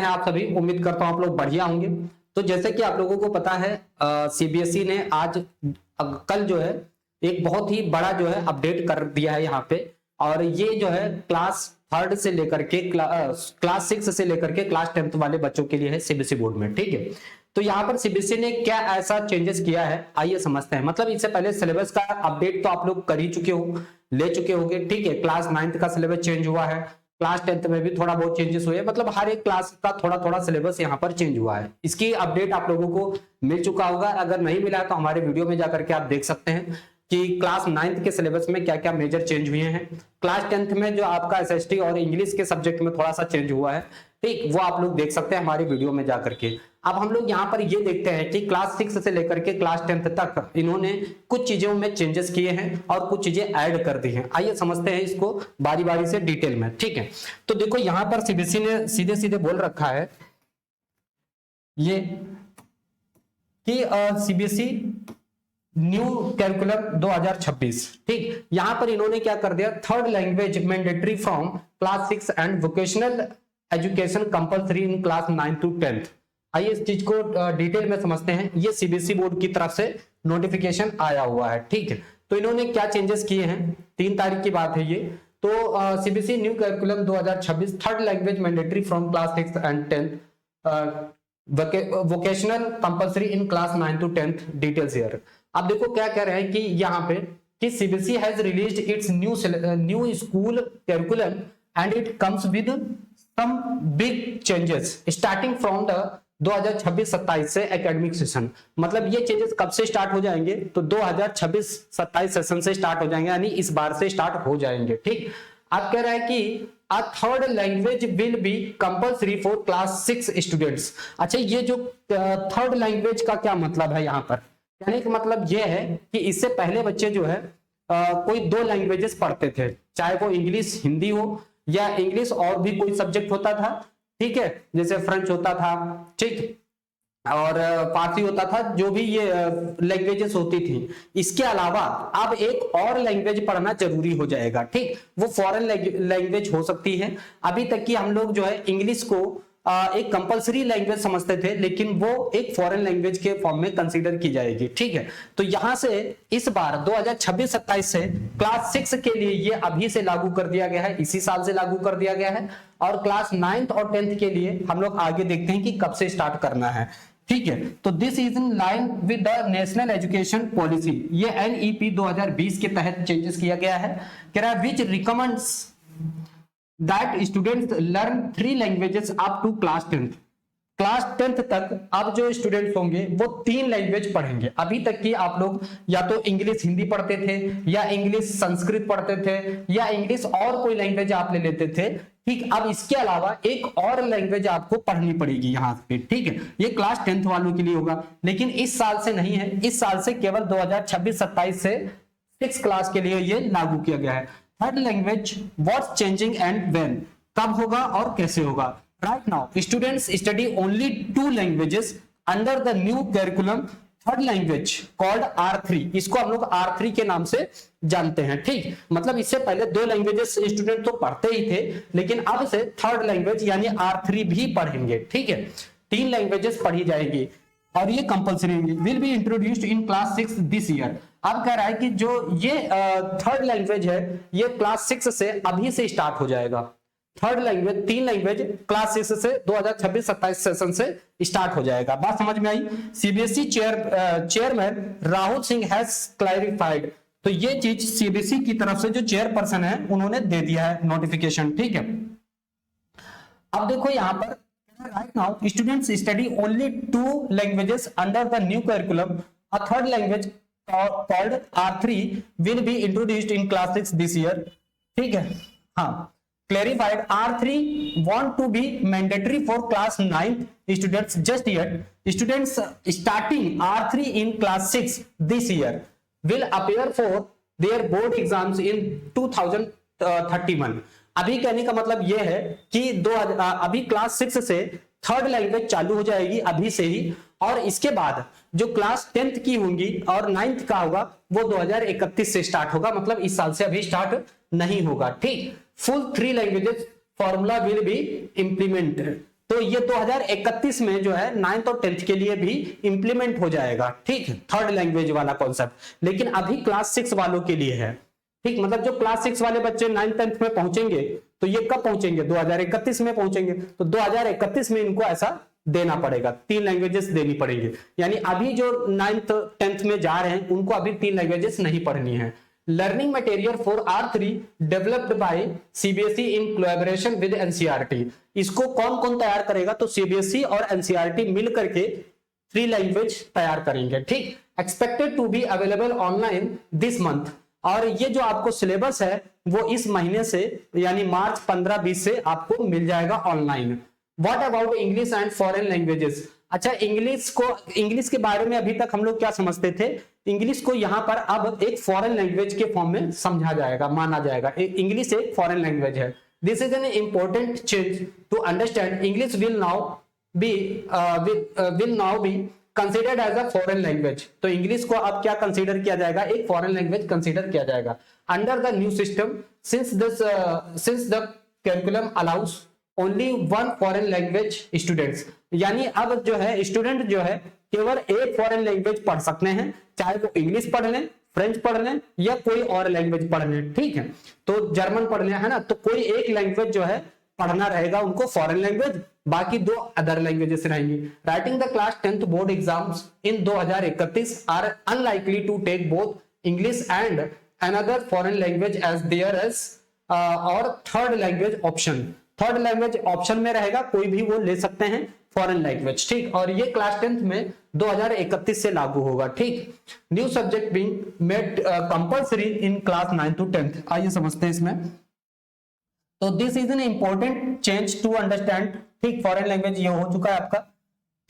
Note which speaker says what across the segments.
Speaker 1: आप सभी? उम्मीद करता हूं आप लोग बढ़िया होंगे। तो जैसे कि आप लोगों को पता है सीबीएसई ने आज कल जो है एक बहुत ही बड़ा जो है अपडेट कर दिया है यहाँ पे। और ये जो है क्लास 3 से लेकर के क्लास 6 से लेकर के क्लास 10 वाले बच्चों के लिए है सीबीएसई बोर्ड में, ठीक है। तो यहाँ पर सीबीएसई ने क्या ऐसा चेंजेस किया है, आइए समझते हैं। मतलब इससे पहले सिलेबस का अपडेट तो आप लोग कर ही चुके हो, ले चुके होंगे, ठीक है। क्लास 9 का सिलेबस चेंज हुआ है, क्लास 10 में भी थोड़ा बहुत चेंजेस हुए, मतलब हर एक क्लास का थोड़ा थोड़ा सिलेबस यहाँ पर चेंज हुआ है। इसकी अपडेट आप लोगों को मिल चुका होगा, अगर नहीं मिला है तो हमारे वीडियो में जाकर के आप देख सकते हैं कि क्लास 9 के सिलेबस में क्या क्या मेजर चेंज हुए हैं। क्लास 10 में जो आपका एसएसटी और इंग्लिश के सब्जेक्ट में थोड़ा सा चेंज हुआ है, ठीक, वो आप लोग देख सकते हैं हमारे वीडियो में जाकर के। अब हम लोग यहाँ पर ये देखते हैं कि क्लास 6 से लेकर के क्लास 10 तक इन्होंने कुछ चीजों में चेंजेस किए हैं और कुछ चीजें ऐड कर दी हैं। आइए समझते हैं इसको बारी बारी से डिटेल में, ठीक है। तो देखो यहाँ पर सीबीएसई ने सीधे सीधे बोल रखा है ये कि सीबीएसई न्यू कैरिकुलम 2026, ठीक। यहां पर इन्होंने क्या कर दिया, third language mandatory from class 6 and vocational education compulsory in class 9 to 10th। आइए इस चीज को डिटेल में समझते हैं। ये सीबीएसई बोर्ड की तरफ से नोटिफिकेशन आया हुआ है, ठीक है। तो इन्होंने क्या चेंजेस किए हैं, 3 तारीख की बात है ये। तो CBSE new curriculum 2026 third language mandatory from class 6 and 10th vocational compulsory in class 9 to 10th details here. अब देखो क्या कह रहे हैं कि यहाँ पे कि CBSE has released its new school curriculum and it comes with some big changes starting from the 2026-27 से एकेडमिक सेशन। मतलब ये चेंजेस कब से स्टार्ट हो जाएंगे, तो 2026-27 सेशन से स्टार्ट हो जाएंगे, यानी इस बार से स्टार्ट हो जाएंगे, ठीक। अब कह रहा है कि a third language will be compulsory for class 6 students। अच्छा, ये जो थर्ड लैंग्वेज का क्या मतलब है यहाँ पर, कहने का मतलब ये है कि इससे पहले बच्चे जो है कोई 2 लैंग्वेजेस पढ़ते थे, चाहे वो इंग्लिश हिंदी हो या इंग्लिश और भी कोई सब्जेक्ट होता था, ठीक है, जैसे फ्रेंच होता था, ठीक, और फारसी होता था, जो भी ये लैंग्वेजेस होती थी। इसके अलावा अब एक और लैंग्वेज पढ़ना जरूरी हो जाएगा, ठीक। वो फॉरेन लैंग्वेज हो सकती है। अभी तक कि हम लोग जो है इंग्लिश को एक कंपलसरी लैंग्वेज समझते थे, लेकिन वो एक फॉरेन लैंग्वेज के फॉर्म में कंसीडर की जाएगी, ठीक है। तो यहां से इस बार 2026-27 से क्लास 6 के लिए ये अभी से लागू कर दिया गया है, इसी साल से लागू कर दिया गया है। और क्लास 9 और 10 के लिए हम लोग आगे देखते हैं कि कब से स्टार्ट करना है, ठीक है। तो this is in line with the national education policy. ये एनईपी 2020 के तहत चेंजेस किया गया है। कह रहा है which recommends that students learn 3 languages up to class 10th। Class 10th तक अब जो स्टूडेंट्स होंगे वो 3 लैंग्वेज पढ़ेंगे। अभी तक की आप लोग या तो इंग्लिश हिंदी पढ़ते थे, या इंग्लिश संस्कृत पढ़ते थे, या इंग्लिश और कोई लैंग्वेज आप ले लेते थे, ठीक। अब इसके अलावा एक और लैंग्वेज आपको पढ़नी पड़ेगी यहाँ पे, ठीक है। ये क्लास 10th वालों के लिए होगा, लेकिन इस साल से नहीं है, इस साल से केवल 2026-27 से 6 क्लास के लिए ये लागू किया गया है। Third language what's changing and when, कब होगा और कैसे होगा। Right now students study only 2 languages under the new curriculum. Third language called R3, इसको हम लोग R3 के नाम से जानते हैं, ठीक। मतलब इससे पहले 2 लैंग्वेजेस स्टूडेंट तो पढ़ते ही थे, लेकिन अब से थर्ड लैंग्वेज यानी R3 भी पढ़ेंगे, ठीक है। 3 लैंग्वेजेस पढ़ी जाएगी और ये compulsory will be introduced in class 6 this year. अब कह रहा है कि जो ये थर्ड लैंग्वेज है ये क्लास 6 से अभी से स्टार्ट हो जाएगा। थर्ड लैंग्वेज 3 लैंग्वेज क्लास 6 से 2026-27 सेशन से स्टार्ट हो जाएगा। बात समझ में आई। CBSE chairman Rahul Singh has clarified. तो ये चीज सीबीएसई की तरफ से जो चेयरपर्सन है उन्होंने दे दिया है नोटिफिकेशन, ठीक है। अब देखो यहाँ पर right now students study only 2 languages under the new curriculum. A third language called R3 will be introduced in class 6 this year, ठीक है। हाँ, clarified R3 want to be mandatory for class 9 students just yet. Students starting R3 in class 6 this year will appear for their board exams in 2031। अभी कहने का मतलब यह है कि अभी क्लास 6 से थर्ड लैंग्वेज चालू हो जाएगी अभी से ही, और इसके बाद जो क्लास 10th की होंगी और 9th का होगा वो 2031 से स्टार्ट होगा। मतलब इस साल से अभी स्टार्ट नहीं होगा, ठीक। Full 3 languages formula will be implemented. तो ये 2031 में जो है 9th और 10th के लिए भी इंप्लीमेंट हो जाएगा, ठीक है, थर्ड लैंग्वेज वाला कॉन्सेप्ट। लेकिन अभी क्लास 6 वालों के लिए है, ठीक, मतलब जो क्लास 6 वाले बच्चे 9th 10th में पहुंचेंगे तो ये कब पहुंचेंगे, 2031 में पहुंचेंगे, तो 2031 में इनको ऐसा देना पड़ेगा, 3 लैंग्वेजेस देनी पड़ेंगे। यानी अभी जो 9th 10th में जा रहे हैं उनको अभी 3 लैंग्वेजेस नहीं पढ़नी है। Learning material for R3 developed by CBSE in collaboration with NCERT। इसको कौन कौन तैयार करेगा, तो CBSE और NCERT मिल करके 3 लैंग्वेज तैयार करेंगे, ठीक। Expected to be available online this month. और ये जो आपको सिलेबस है वो इस महीने से यानी मार्च 15-20 से आपको मिल जाएगा online. What about English and foreign languages. अच्छा, इंग्लिश के बारे में अभी तक हम लोग क्या समझते थे, इंग्लिश को यहाँ पर अब एक फॉरेन लैंग्वेज के फॉर्म में समझा जाएगा, माना जाएगा। इंग्लिश एक फॉरेन लैंग्वेज है। This is an important change to understand English will now be considered as a foreign language. तो इंग्लिश को अब क्या कंसीडर किया जाएगा, एक फॉरेन लैंग्वेज कंसीडर किया जाएगा under the new system since the curriculum allow us only 1 foreign language students. यानी अब जो है स्टूडेंट जो है केवल एक फॉरेन लैंग्वेज पढ़ सकते हैं, चाहे वो इंग्लिश पढ़ लें, फ्रेंच पढ़ लें या कोई और लैंग्वेज पढ़ लें, ठीक है। तो जर्मन पढ़ लें, है ना, तो कोई एक लैंग्वेज जो है पढ़ना रहेगा उनको, फॉरेन लैंग्वेज, बाकी 2 अदर लैंग्वेजेस रहेंगी। Writing the class 10th board exams in 2031 are unlikely to take both English and another foreign language as their as or third language option. Third language option में रहेगा, कोई भी वो ले सकते हैं फॉरेन लैंग्वेज, ठीक। और ये क्लास 10th में 2031 से लागू होगा, ठीक। New subject being made compulsory in class 9 to 10th। आइए समझते हैं इसमें। तो this is an important change to understand, ठीक। फॉरेन लैंग्वेज ये हो चुका है आपका,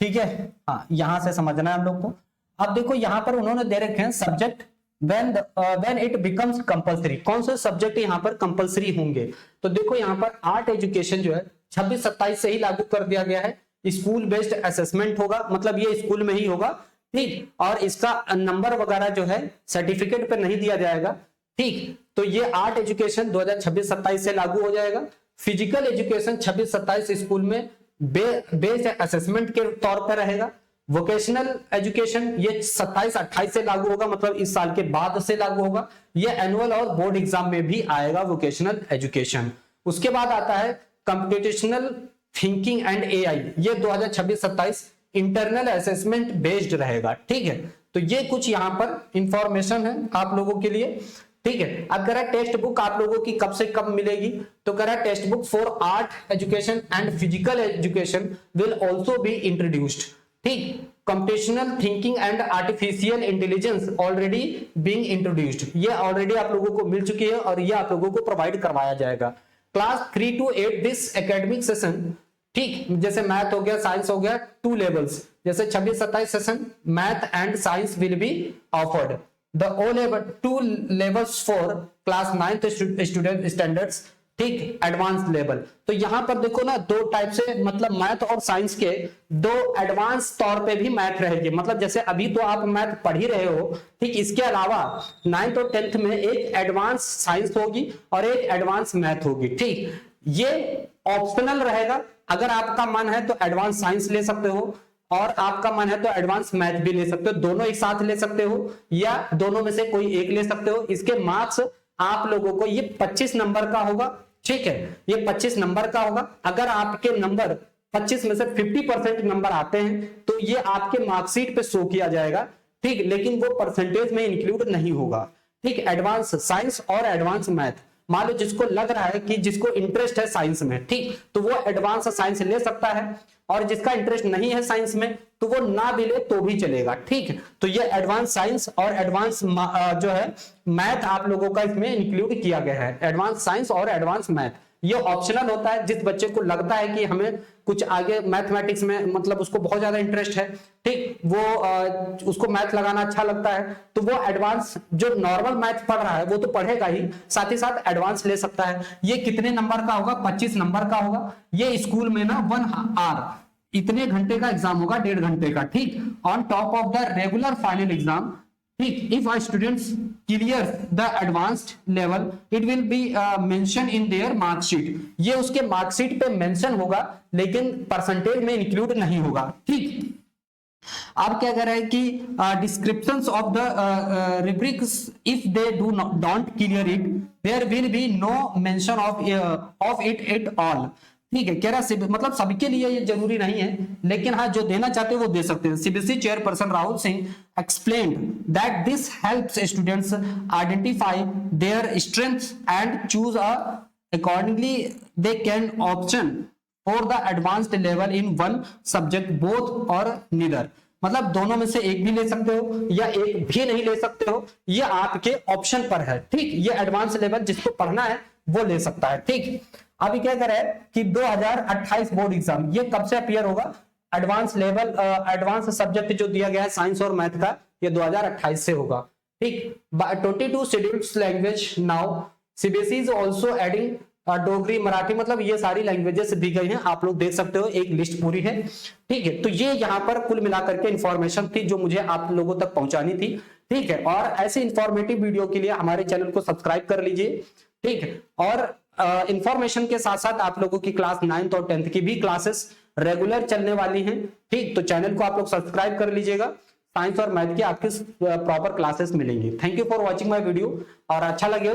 Speaker 1: ठीक है, हाँ, यहां से समझना है हम लोग को। अब देखो यहां पर उन्होंने दे रखे हैं subject when it becomes compulsory, कौन से सब्जेक्ट यहाँ पर कंपलसरी होंगे। तो देखो यहाँ पर आर्ट एजुकेशन जो है 26-27 से ही लागू कर दिया गया है। स्कूल बेस्ड असेसमेंट होगा, मतलब ये स्कूल में ही होगा, ठीक। और इसका नंबर वगैरह जो है सर्टिफिकेट पे नहीं दिया जाएगा, ठीक। तो ये आर्ट एजुकेशन 2026-27 से लागू हो जाएगा। फिजिकल एजुकेशन 26-27 स्कूल में बेस्ड असेसमेंट के तौर पर रहेगा। वोकेशनल एजुकेशन ये 27-28 से लागू होगा, मतलब इस साल के बाद से लागू होगा। ये एनुअल और बोर्ड एग्जाम में भी आएगा वोकेशनल एजुकेशन। उसके बाद आता है कंप्यूटेशनल थिंकिंग एंड AI, ये 2026-27 इंटरनल असेसमेंट बेस्ड रहेगा, ठीक है। तो ये कुछ यहाँ पर इंफॉर्मेशन है आप लोगों के लिए, ठीक है। अब कह रहा है टेक्स्ट बुक आप लोगों की कब से कब मिलेगी, तो कह रहा है text book for art education and physical education will also be introduced, ठीक। Computational thinking and artificial intelligence already being introduced, ये ऑलरेडी आप लोगों को मिल चुकी है और ये आप लोगों को प्रोवाइड करवाया जाएगा। Class 3 to 8 this academic session, ठीक, जैसे मैथ हो गया, साइंस हो गया, 2 लेवल्स, जैसे 26-27 session math and science will be offered. The O level 2 levels for class 9th student standards, ठीक, एडवांस लेवल। तो यहां पर देखो ना 2 टाइप से, मतलब मैथ और साइंस के 2 एडवांस तौर पे भी मैथ रहेगी, मतलब जैसे अभी तो आप मैथ पढ़ ही रहे हो, ठीक। इसके अलावा 9th और 10th में एक एडवांस साइंस होगी और एक एडवांस मैथ होगी, ठीक। ये ऑप्शनल रहेगा, अगर आपका मन है तो एडवांस साइंस ले सकते हो और आपका मन है तो एडवांस मैथ भी ले सकते हो, दोनों एक साथ ले सकते हो या दोनों में से कोई एक ले सकते हो। इसके मार्क्स आप लोगों को ये 25 नंबर का होगा, ठीक है, ये 25 नंबर का होगा। अगर आपके नंबर 25 में से 50% नंबर आते हैं तो ये आपके मार्कशीट पे शो किया जाएगा, ठीक, लेकिन वो परसेंटेज में इंक्लूड नहीं होगा, ठीक। एडवांस साइंस और एडवांस मैथ, मान लो जिसको लग रहा है कि जिसको इंटरेस्ट है साइंस में, ठीक, तो वो एडवांस साइंस ले सकता है, और जिसका इंटरेस्ट नहीं है साइंस में तो वो ना भी ले तो भी चलेगा, ठीक। तो ये एडवांस साइंस और एडवांस जो है मैथ आप लोगों का इसमें इंक्लूड किया गया है। एडवांस साइंस और एडवांस मैथ ये ऑप्शनल होता है, जिस बच्चे को लगता है कि हमें कुछ आगे मैथमेटिक्स में, मतलब उसको बहुत ज्यादा इंटरेस्ट है, ठीक, वो उसको मैथ लगाना अच्छा लगता है, तो वो एडवांस जो नॉर्मल मैथ पढ़ रहा है वो तो पढ़ेगा ही, साथ ही साथ एडवांस ले सकता है। ये कितने नंबर का होगा, 25 नंबर का होगा। ये स्कूल में ना 1 आवर, इतने घंटे का एग्जाम होगा, 1.5 घंटे का, ठीक, on top of the regular final exam ठीक, if a students clear the advanced level it will be mention in their marksheet, ये उसके मार्कशीट पे मेंशन होगा लेकिन परसेंटेज में इंक्लूड नहीं होगा। ठीक, अब क्या कर रहा है कि descriptions of the rubrics if they do don't clear it there will be no mention of it at all. ठीक है, कह रहा है मतलब सबके लिए ये जरूरी नहीं है, लेकिन हाँ जो देना चाहते हैं वो दे सकते हैं। CBSE chairperson Rahul Singh explained that this helps students identify their strengths and choose accordingly they can option for the advanced level in one subject both or neither, मतलब दोनों में से एक भी ले सकते हो या एक भी नहीं ले सकते हो, ये आपके ऑप्शन पर है। ठीक, ये एडवांस लेवल जिसको पढ़ना है वो ले सकता है। ठीक, अभी क्या कर रहा है कि 2028 बोर्ड एग्जाम ये कब से अपीयर होगा, एडवांस लेवल एडवांस सब्जेक्ट जो दिया गया है साइंस और मैथ का, ये 2028 से होगा। ठीक, 22 scheduled language now CBSE is also adding Dogri Marathi, मतलब ये सारी लैंग्वेजेस दी गई हैं, आप लोग देख सकते हो, एक लिस्ट पूरी है। ठीक है, तो ये यहाँ पर कुल मिलाकर के इंफॉर्मेशन थी जो मुझे आप लोगों तक पहुंचानी थी। ठीक है, और ऐसे इंफॉर्मेटिव वीडियो के लिए हमारे चैनल को सब्सक्राइब कर लीजिए। ठीक है, और इंफॉर्मेशन के साथ साथ आप लोगों की क्लास 9th और 10th की भी क्लासेस रेगुलर चलने वाली हैं। ठीक, तो चैनल को आप लोग सब्सक्राइब कर लीजिएगा, साइंस और मैथ की आपकी प्रॉपर क्लासेस मिलेंगी। Thank you for watching my video, और अच्छा लगे हो तो